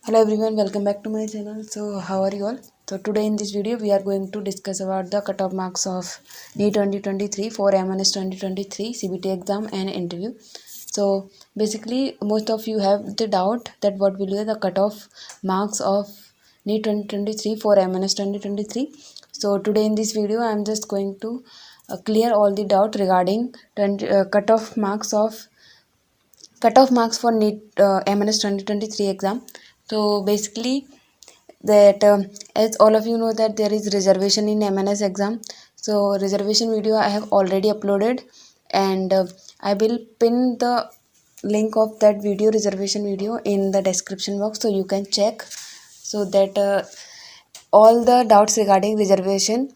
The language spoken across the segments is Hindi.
Hello everyone, welcome back to my channel. So how are you all? So today in this video we are going to discuss about the cutoff marks of NEET 2023 for M&S 2023 CBT exam and interview. So basically most of you have the doubt that what will be the cutoff marks of NEET 2023 for M&S 2023. So today in this video I am just going to clear all the doubt regarding cutoff marks for NEET M&S 2023 exam. So basically that as all of you know that there is reservation in M&S exam. So reservation video I have already uploaded, and I will pin the link of that video, reservation video, in the description box, so you can check, so that all the doubts regarding reservation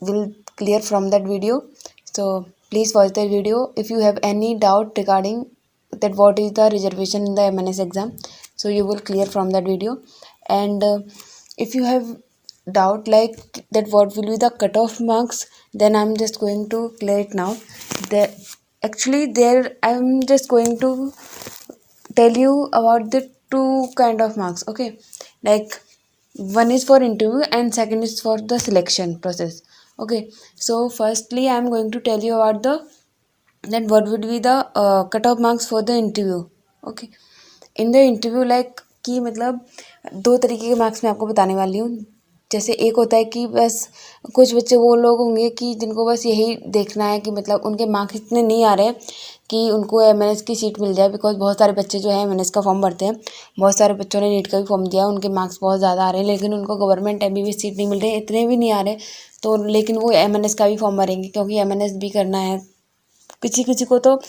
will clear from that video. So please watch that video. If you have any doubt regarding that what is the reservation in the M&S exam, so you will clear from that video. And if you have doubt like that what will be the cutoff marks, then I'm just going to clear it now. There I'm just going to tell you about the two kind of marks. Okay, like one is for interview and second is for the selection process. Okay, so firstly I'm going to tell you about the that what would be the cutoff marks for the interview. Okay, in the interview like कि मतलब दो तरीके के मार्क्स मैं आपको बताने वाली हूँ. जैसे एक होता है कि बस कुछ बच्चे वो लोग होंगे कि जिनको बस यही देखना है कि मतलब उनके मार्क्स इतने नहीं आ रहे कि उनको M&S की सीट मिल जाए, बिकॉज बहुत सारे बच्चे जो है M&S का फॉर्म भरते हैं. बहुत सारे बच्चों ने नीट का भी फॉर्म दिया, उनके मार्क्स बहुत ज़्यादा आ रहे हैं लेकिन उनको गवर्नमेंट MBBS सीट नहीं मिल रही, इतने भी नहीं आ रहे. तो लेकिन वो M&S का भी फॉर्म भरेंगे क्योंकि M&S भी करना है. किसी किसी को तो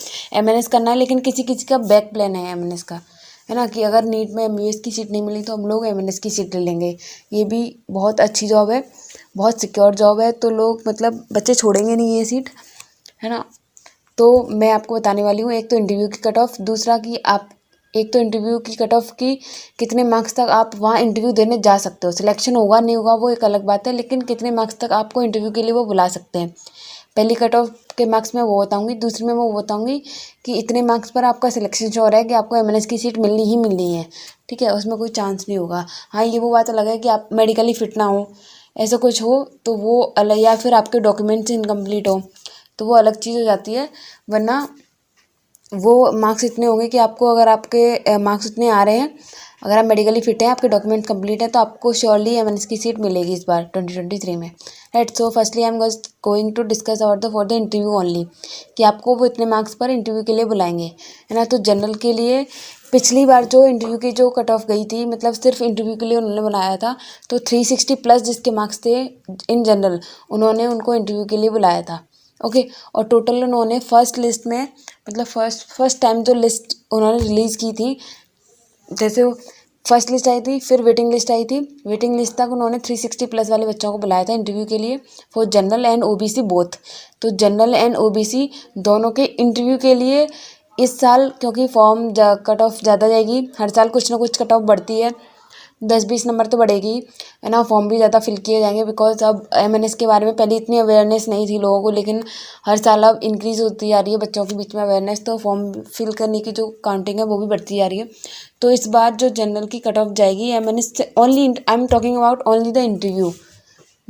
M&S करना है, लेकिन किसी किसी का बैक प्लान है M&S का, है ना, कि अगर नीट में MBBS की सीट नहीं मिली तो हम लोग M&S की सीट ले लेंगे. ये भी बहुत अच्छी जॉब है, बहुत सिक्योर जॉब है, तो लोग मतलब बच्चे छोड़ेंगे नहीं ये सीट, है ना. तो मैं आपको बताने वाली हूँ एक तो इंटरव्यू की कट ऑफ, दूसरा कि आप एक तो इंटरव्यू की कट ऑफ की कितने मार्क्स तक आप वहाँ इंटरव्यू देने जा सकते हो. सिलेक्शन होगा नहीं होगा वो एक अलग बात है, लेकिन कितने मार्क्स तक आपको इंटरव्यू के लिए वो बुला सकते हैं. पहली कट ऑफ के मार्क्स में वो बताऊंगी, दूसरी में वो बताऊंगी कि इतने मार्क्स पर आपका सिलेक्शन श्योर है कि आपको M&S की सीट मिलनी ही मिलनी है. ठीक है, उसमें कोई चांस नहीं होगा. हाँ, ये वो बात अलग है कि आप मेडिकली फिट ना हो, ऐसा कुछ हो तो वो अलग, या फिर आपके डॉक्यूमेंट्स इनकम्प्लीट हो तो वो अलग चीज़ हो जाती है. वरना वो मार्क्स इतने होंगे कि आपको, अगर आपके मार्क्स इतने आ रहे हैं, अगर आप मेडिकली फिट हैं, आपके डॉक्यूमेंट कंप्लीट है, तो आपको श्योरली M&S की सीट मिलेगी इस बार 2023 में. Right. So firstly I am going to discuss about the for the interview only, कि आपको वो इतने मार्क्स पर इंटरव्यू के लिए बुलाएंगे, है ना. तो जनरल के लिए पिछली बार जो इंटरव्यू की जो कट ऑफ गई थी, मतलब सिर्फ इंटरव्यू के लिए उन्होंने बनाया था, तो 360 प्लस जिसके मार्क्स थे इन जनरल, उन्होंने उनको इंटरव्यू के लिए बुलाया था. ओके, और टोटल उन्होंने फर्स्ट लिस्ट में, मतलब फर्स्ट टाइम जो लिस्ट उन्होंने रिलीज़ की थी, जैसे वो फर्स्ट लिस्ट आई थी, फिर वेटिंग लिस्ट आई थी, वेटिंग लिस्ट तक उन्होंने 360 प्लस वाले बच्चों को बुलाया था इंटरव्यू के लिए for general and OBC both. तो जनरल एंड OBC दोनों के इंटरव्यू के लिए इस साल, क्योंकि फॉर्म कट ऑफ ज़्यादा जाएगी, हर साल कुछ ना कुछ कट ऑफ बढ़ती है, 10-20 नंबर तो बढ़ेगी, है ना. फॉर्म भी ज़्यादा फिल किए जाएंगे, बिकॉज अब M&S के बारे में पहले इतनी अवेयरनेस नहीं थी लोगों को, लेकिन हर साल अब इंक्रीज़ होती जा रही है बच्चों के बीच में अवेयरनेस, तो फॉर्म फिल करने की जो काउंटिंग है वो भी बढ़ती जा रही है. तो इस बार जो जनरल की कट ऑफ जाएगी M&S से only, I am talking about only the interview,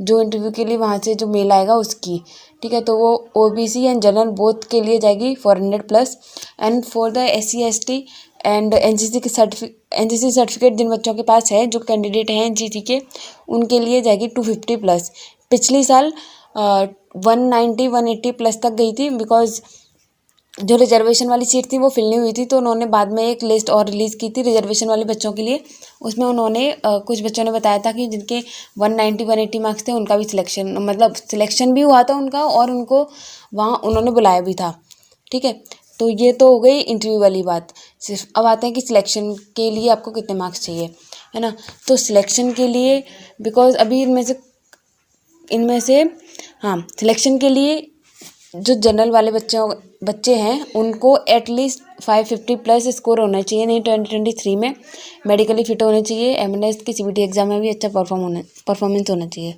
जो इंटरव्यू के लिए वहाँ से जो मेल आएगा उसकी. ठीक है, तो वो OBC एंड जनरल बोथ के लिए जाएगी 400 plus, and for the SC ST and NCC certificate जिन बच्चों के पास है, जो कैंडिडेट हैं NCC के, उनके लिए जाएगी 250 प्लस. पिछली साल 190-180 प्लस तक गई थी, बिकॉज जो रिजर्वेशन वाली सीट थी वो फिल नहीं हुई थी, तो उन्होंने बाद में एक लिस्ट और रिलीज़ की थी रिजर्वेशन वाले बच्चों के लिए. उसमें उन्होंने कुछ बच्चों ने बताया था कि जिनके 190-180 मार्क्स थे उनका भी सिलेक्शन, मतलब सिलेक्शन भी हुआ था उनका, और उनको वहाँ उन्होंने बुलाया भी था. ठीक है, तो ये तो हो गई इंटरव्यू वाली बात. सिर्फ अब आते हैं कि सिलेक्शन के लिए आपको कितने मार्क्स चाहिए, है ना. तो सिलेक्शन के लिए, बिकॉज अभी इनमें से हाँ, सिलेक्शन के लिए जो जनरल वाले बच्चे हैं उनको एटलीस्ट 550 प्लस स्कोर होना चाहिए, नहीं 2023 में मेडिकली फिट होने चाहिए, एमएनएस की सीबीटी एग्जाम में भी अच्छा परफॉर्मेंस होना चाहिए।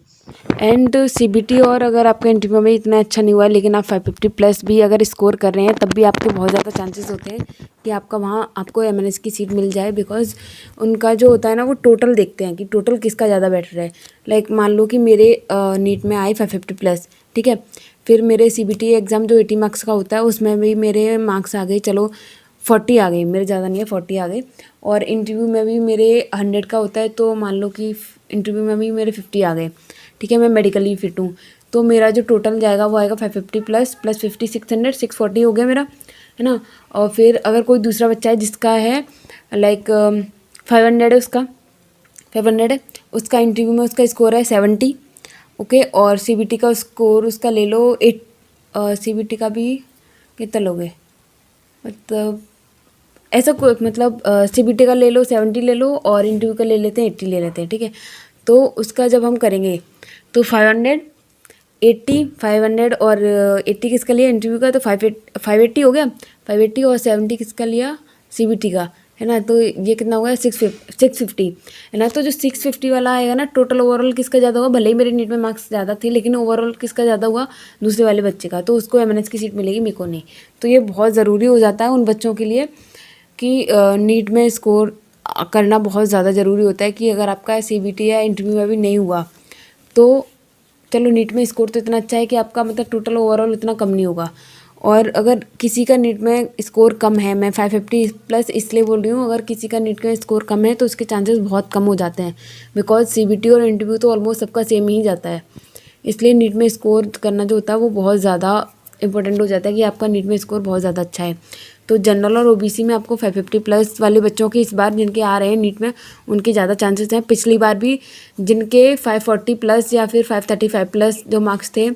एंड सीबीटी और अगर आपका इंटरव्यू में इतना अच्छा नहीं हुआ लेकिन आप 550 प्लस भी अगर स्कोर कर रहे हैं तब भी आपके बहुत ज़्यादा चांसेस होते हैं कि आपका वहाँ आपको एमएनएस की सीट मिल जाए, बिकॉज उनका जो होता है ना वो टोटल देखते हैं कि टोटल किसका ज़्यादा बेटर है। लाइक मान लो कि मेरे नीट में आई 550 प्लस, ठीक है, फिर मेरे सीबीटी एग्ज़ाम जो 80 मार्क्स का होता है उसमें भी मेरे मार्क्स आ गए, चलो 40 आ गए, मेरे ज़्यादा नहीं है 40 आ गए, और इंटरव्यू में भी मेरे 100 का होता है तो मान लो कि इंटरव्यू में भी मेरे 50 आ गए, ठीक है, मैं मेडिकली फिट हूँ, तो मेरा जो टोटल जाएगा वो आएगा 550 प्लस 50 600 640 हो गया मेरा, है ना। और फिर अगर कोई दूसरा बच्चा है जिसका है लाइक 500 है, उसका 500 है, उसका इंटरव्यू में उसका स्कोर है 70, ओके, और सीबीटी का स्कोर उसका ले लो 8, सीबीटी का भी कितना लोगे, मतलब ऐसा कोई मतलब सीबीटी का ले लो 70 ले लो और इंटरव्यू का ले लेते हैं 80 ले लेते हैं, ठीक है। तो उसका जब हम करेंगे तो 500 80 500 और 80 किसका लिया इंटरव्यू का, तो 580 हो गया, 580 और 70 किसका लिया सीबीटी का, है ना, तो ये कितना हो गया 650, है ना। तो जो 650 वाला आएगा ना, टोटल ओवरऑल किसका ज़्यादा हुआ, भले ही मेरे नीट में मार्क्स ज़्यादा थे लेकिन ओवरऑल किसका ज़्यादा हुआ, दूसरे वाले बच्चे का, तो उसको एमएनएस की सीट मिलेगी, मेरे को नहीं। तो ये बहुत ज़रूरी हो जाता है उन बच्चों के लिए कि नीट में स्कोर करना बहुत ज़्यादा ज़रूरी होता है कि अगर आपका सीबीटी या इंटरव्यू में भी नहीं हुआ तो चलो नीट में स्कोर तो इतना अच्छा है कि आपका मतलब टोटल ओवरऑल इतना कम नहीं होगा। और अगर किसी का नीट में स्कोर कम है, मैं 550 प्लस इसलिए बोल रही हूँ, अगर किसी का नीट में स्कोर कम है तो उसके चांसेस बहुत कम हो जाते हैं, बिकॉज सीबीटी और इंटरव्यू तो ऑलमोस्ट सबका सेम ही जाता है, इसलिए नीट में स्कोर करना जो होता है वो बहुत ज़्यादा इंपॉर्टेंट हो जाता है कि आपका नीट में स्कोर बहुत ज़्यादा अच्छा है। तो जनरल और ओबीसी में आपको 550 प्लस वाले बच्चों के इस बार जिनके आ रहे हैं नीट में उनके ज़्यादा चांसेस हैं। पिछली बार भी जिनके 540 प्लस या फिर 535 प्लस जो मार्क्स थे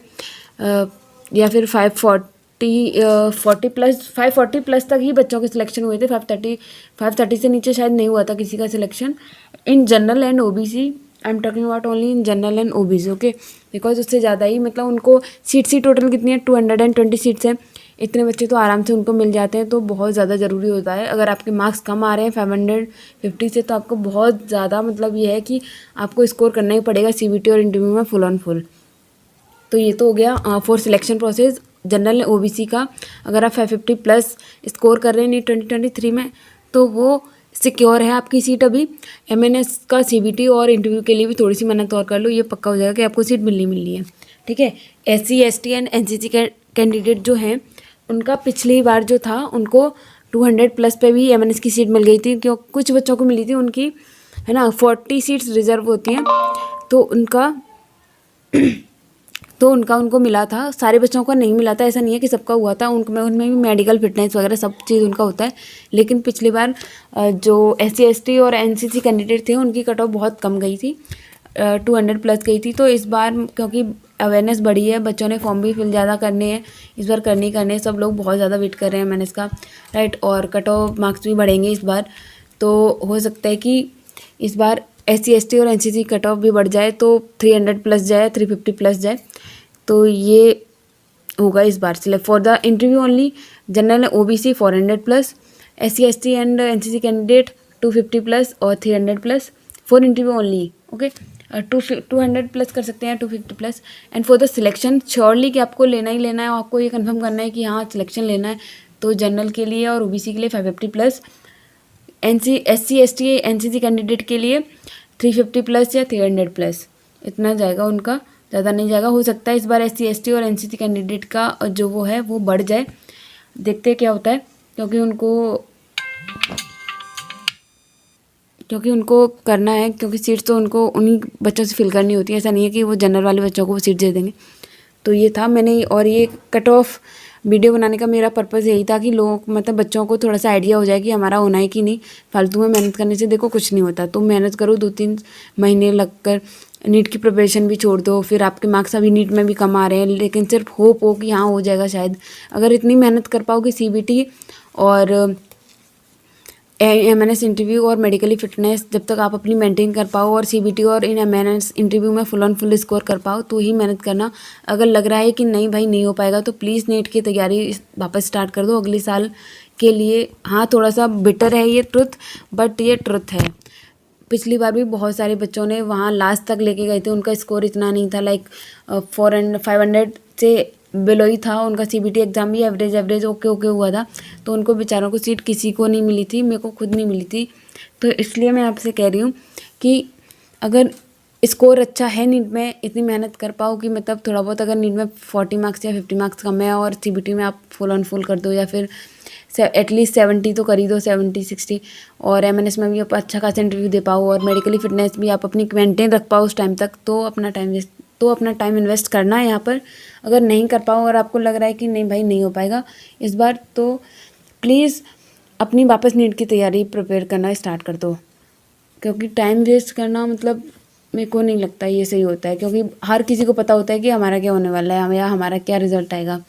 या फिर 540 प्लस तक ही बच्चों के सिलेक्शन हुए थे, 530 से नीचे शायद नहीं हुआ था किसी का selection in general and OBC. I am talking about only in general and OBC, okay, because उससे ज़्यादा ही मतलब उनको सीट्स ही टोटल कितनी है 220 सीट्स हैं, इतने बच्चे तो आराम से उनको मिल जाते हैं। तो बहुत ज़्यादा ज़रूरी होता है अगर आपके मार्क्स कम आ रहे हैं 550 से तो आपको बहुत ज़्यादा मतलब ये है कि आपको स्कोर करना ही पड़ेगा सीबीटी और इंटरव्यू में फुल ऑन फुल। तो ये तो हो गया for selection process general OBC का। अगर आप 550 प्लस स्कोर कर रहे हैं नीट 2023 में तो वो सिक्योर है आपकी सीट। अभी एमएनएस का सीबीटी और इंटरव्यू के लिए भी थोड़ी सी मेहनत और कर लो, ये पक्का हो जाएगा कि आपको सीट मिलनी है, ठीक है। SC ST and NCC candidate जो हैं उनका पिछली बार जो था उनको 200 प्लस पे भी एमएनएस की सीट मिल गई थी, क्यों कुछ बच्चों को मिली थी उनकी, है ना, 40 सीट्स रिजर्व होती हैं तो उनको मिला था, सारे बच्चों को नहीं मिला था, ऐसा नहीं है कि सबका हुआ था, उनमें भी मेडिकल फिटनेस वगैरह सब चीज़ उनका होता है। लेकिन पिछली बार जो SC ST और NCC कैंडिडेट थे उनकी कट ऑफ बहुत कम गई थी, 200 प्लस गई थी। तो इस बार क्योंकि अवेयरनेस बढ़ी है, बच्चों ने फॉर्म भी फिल ज़्यादा करने हैं इस बार, करने सब लोग बहुत ज़्यादा वेट कर रहे हैं मैंने इसका, राइट, और कट ऑफ मार्क्स भी बढ़ेंगे इस बार। तो हो सकता है कि इस बार SC ST और NCC कट ऑफ भी बढ़ जाए तो 300 प्लस जाए, 350 प्लस जाए, तो ये होगा इस बार select for the interview only. General OBC 400 plus, SC ST and NCC candidate 250 plus और 300 plus for interview only, okay. 200 plus कर सकते हैं, 250 plus. And for the selection surely कि आपको लेना ही लेना है, आपको ये कंफर्म करना है कि हाँ सिलेक्शन लेना है, तो जनरल के लिए और OBC के लिए 550 plus, SC ST NCC candidate के लिए 350 प्लस या 300 प्लस, इतना जाएगा उनका, ज़्यादा नहीं जाएगा। हो सकता है इस बार SC ST और NCC कैंडिडेट का जो वो है वो बढ़ जाए, देखते हैं क्या होता है, क्योंकि उनको करना है, क्योंकि सीट्स तो उनको उन्हीं बच्चों से फिल करनी होती है, ऐसा नहीं है कि वो जनरल वाले बच्चों को वो सीट दे देंगे। तो ये था मैंने, और ये कट ऑफ वीडियो बनाने का मेरा पर्पज़ यही था कि लोग मतलब बच्चों को थोड़ा सा आइडिया हो जाए कि हमारा होना है कि नहीं। फालतू में मेहनत करने से देखो कुछ नहीं होता, तो मेहनत करो, 2-3 महीने लगकर नीट की प्रिपरेशन भी छोड़ दो, फिर आपके मार्क्स अभी नीट में भी कम आ रहे हैं लेकिन सिर्फ होप हो कि हाँ हो जाएगा शायद। अगर इतनी मेहनत कर पाओगे CBT और एमएनएस इंटरव्यू और मेडिकली फिटनेस जब तक आप अपनी मेंटेन कर पाओ और सीबीटी और इन एमएनएस इंटरव्यू में फुल ऑन फुल स्कोर कर पाओ तो ही मेहनत करना। अगर लग रहा है कि नहीं भाई नहीं हो पाएगा तो प्लीज़ नीट की तैयारी वापस स्टार्ट कर दो अगले साल के लिए। हाँ, थोड़ा सा बिटर है ये ट्रुथ, बट ये ट्रुथ है। पिछली बार भी बहुत सारे बच्चों ने वहाँ लास्ट तक लेके गए थे, उनका स्कोर इतना नहीं था, लाइक 500 से बिलो ही था उनका। सीबीटी एग्ज़ाम भी एवरेज ओके हुआ था, तो उनको बेचारों को सीट किसी को नहीं मिली थी, मेरे को खुद नहीं मिली थी। तो इसलिए मैं आपसे कह रही हूँ कि अगर स्कोर अच्छा है नीट में, इतनी मेहनत कर पाओ कि मतलब थोड़ा बहुत, अगर नीट में 40 मार्क्स या 50 मार्क्स कम है और सीबीटी में आप फुल ऑन फुल कर दो, या फिर एटलीस्ट 70 तो कर ही दो, 70-60, और एमएनएस में भी आप अच्छा खासा इंटरव्यू दे पाओ और मेडिकली फिटनेस भी आप अपनी मेंटेन रख पाओ उस टाइम तक, तो अपना टाइम इन्वेस्ट करना है यहाँ पर। अगर नहीं कर पाओ और आपको लग रहा है कि नहीं भाई नहीं हो पाएगा इस बार, तो प्लीज़ अपनी वापस नीट की तैयारी प्रिपेयर करना स्टार्ट कर दो, क्योंकि टाइम वेस्ट करना मतलब मेरे को नहीं लगता ये सही होता है। क्योंकि हर किसी को पता होता है कि हमारा क्या होने वाला है, या हमारा क्या रिजल्ट आएगा,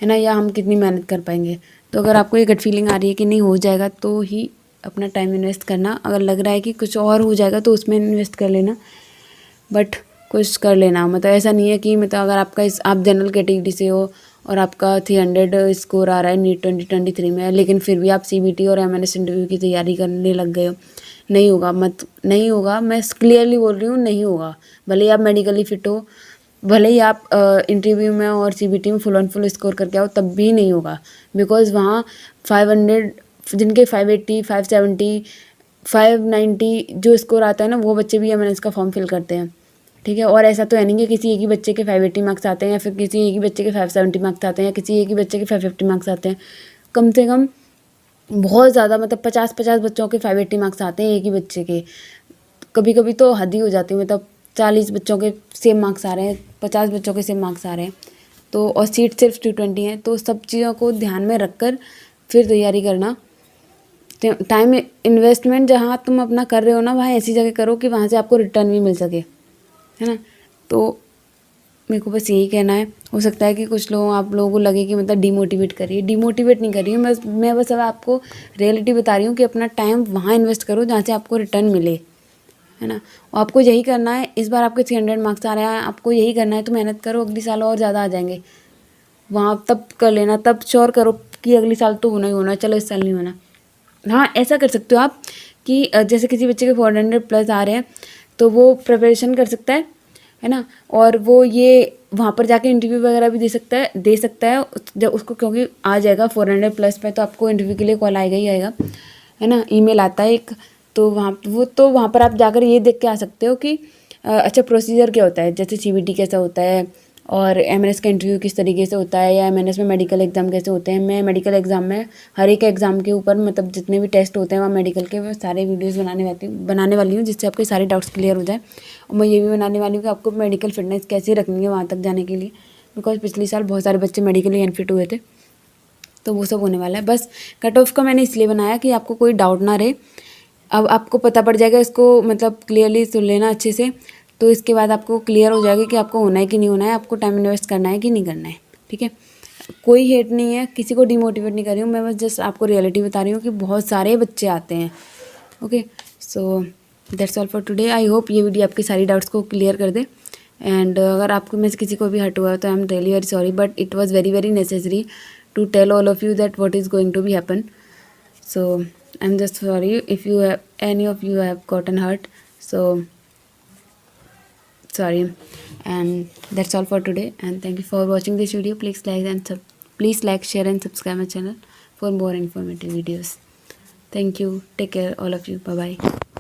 है ना, या हम कितनी मेहनत कर पाएंगे। तो अगर आपको ये गट फीलिंग आ रही है कि नहीं हो जाएगा तो ही अपना टाइम इन्वेस्ट करना। अगर लग रहा है कि कुछ और हो जाएगा तो उसमें इन्वेस्ट कर लेना, बट कुछ कर लेना। मतलब ऐसा नहीं है कि मतलब अगर आप जनरल कैटेगरी से हो और आपका 300 स्कोर आ रहा है नीट 2023 में, लेकिन फिर भी आप सीबीटी और एमएनएस इंटरव्यू की तैयारी करने लग गए हो, नहीं होगा। नहीं होगा, मैं क्लियरली बोल रही हूँ, नहीं होगा। भले ही आप मेडिकली फिट हो, भले ही आप इंटरव्यू में और सीबीटी में फुल ऑन फुल स्कोर करके आओ, तब भी नहीं होगा। बिकॉज वहाँ 500 जिनके 580, 570, 590 जो स्कोर आता है ना, वो बच्चे भी एमएनएस का फॉर्म फिल करते हैं, ठीक है। और ऐसा तो है नहीं कि किसी एक ही बच्चे के 580 मार्क्स आते हैं, या फिर किसी एक ही बच्चे के 570 मार्क्स आते हैं, या किसी एक ही बच्चे के 550 मार्क्स आते हैं। कम से कम बहुत ज़्यादा, मतलब 50-50 बच्चों के 580 मार्क्स आते हैं एक ही बच्चे के। कभी कभी तो हद ही हो जाती है, मतलब 40 बच्चों के सेम मार्क्स आ रहे हैं, 50 बच्चों के सेम मार्क्स आ रहे हैं, तो और सीट सिर्फ 220 है। तो सब चीज़ों को ध्यान में रख कर फिर तैयारी करना। टाइम इन्वेस्टमेंट जहाँ तुम अपना कर रहे हो ना, वहाँ ऐसी जगह करो कि वहाँ से आपको रिटर्न भी मिल सके, है ना। तो मेरे को बस यही कहना है। हो सकता है कि कुछ आप लोगों को लगे कि मतलब डिमोटिवेट करिए, डिमोटिवेट नहीं कर रही हूँ मैं बस अब आपको रियलिटी बता रही हूँ कि अपना टाइम वहाँ इन्वेस्ट करो जहाँ से आपको रिटर्न मिले, है ना। और आपको यही करना है। इस बार आपके 300 मार्क्स आ रहे हैं, आपको यही करना है, तो मेहनत करो, अगले साल और ज़्यादा आ जाएंगे वहाँ, तब कर लेना, तब श्योर करो कि अगले साल तो होना ही होना, चलो इस साल नहीं होना। हाँ, ऐसा कर सकते हो आप कि जैसे किसी बच्चे के 400 प्लस आ रहे हैं तो वो प्रिपरेशन कर सकता है ना, और वो ये वहाँ पर जाके इंटरव्यू वगैरह भी दे सकता है जब उसको, क्योंकि आ जाएगा 400 प्लस पे तो आपको इंटरव्यू के लिए कॉल आएगा ही आएगा, है ना, ईमेल आता है एक। तो वहाँ पर आप जाकर ये देख के आ सकते हो कि अच्छा प्रोसीजर क्या होता है, जैसे सीबीटी कैसा होता है और एमएनएस का इंटरव्यू किस तरीके से होता है, या एमएनएस में मेडिकल एग्ज़ाम कैसे होते हैं। मैं मेडिकल एग्ज़ाम में हर एक एग्ज़ाम के ऊपर मतलब जितने भी टेस्ट होते हैं वहाँ मेडिकल के, वो सारे वीडियोस बनाने वाली हूँ जिससे आपके सारे डाउट्स क्लियर हो जाए। और मैं ये भी बनाने वाली हूँ कि आपको मेडिकल फिटनेस कैसे रखनी है वहाँ तक जाने के लिए, बिकॉज पिछले साल बहुत सारे बच्चे मेडिकली अनफिट हुए थे, तो वो सब होने वाला है। बस कट ऑफ का मैंने इसलिए बनाया कि आपको कोई डाउट ना रहे। अब आपको पता पड़ जाएगा इसको, मतलब क्लियरली सुन लेना अच्छे से, तो इसके बाद आपको क्लियर हो जाएगा कि आपको होना है कि नहीं होना है, आपको टाइम इन्वेस्ट करना है कि नहीं करना है, ठीक है। कोई हेट नहीं है, किसी को डिमोटिवेट नहीं कर रही हूँ मैं, बस जस्ट आपको रियलिटी बता रही हूँ कि बहुत सारे बच्चे आते हैं। Okay, so that's all for today. I hope ये वीडियो आपकी सारी डाउट्स को क्लियर कर दे। एंड अगर आपको में से किसी को भी हर्ट हुआ तो I am really very sorry, but it was very very necessary to tell all of you that what is going to be happen. So I'm just sorry if any of you have gotten hurt, so sorry. And that's all for today, and thank you for watching this video. Please like, share and subscribe my channel for more informative videos. Thank you, take care all of you, bye bye.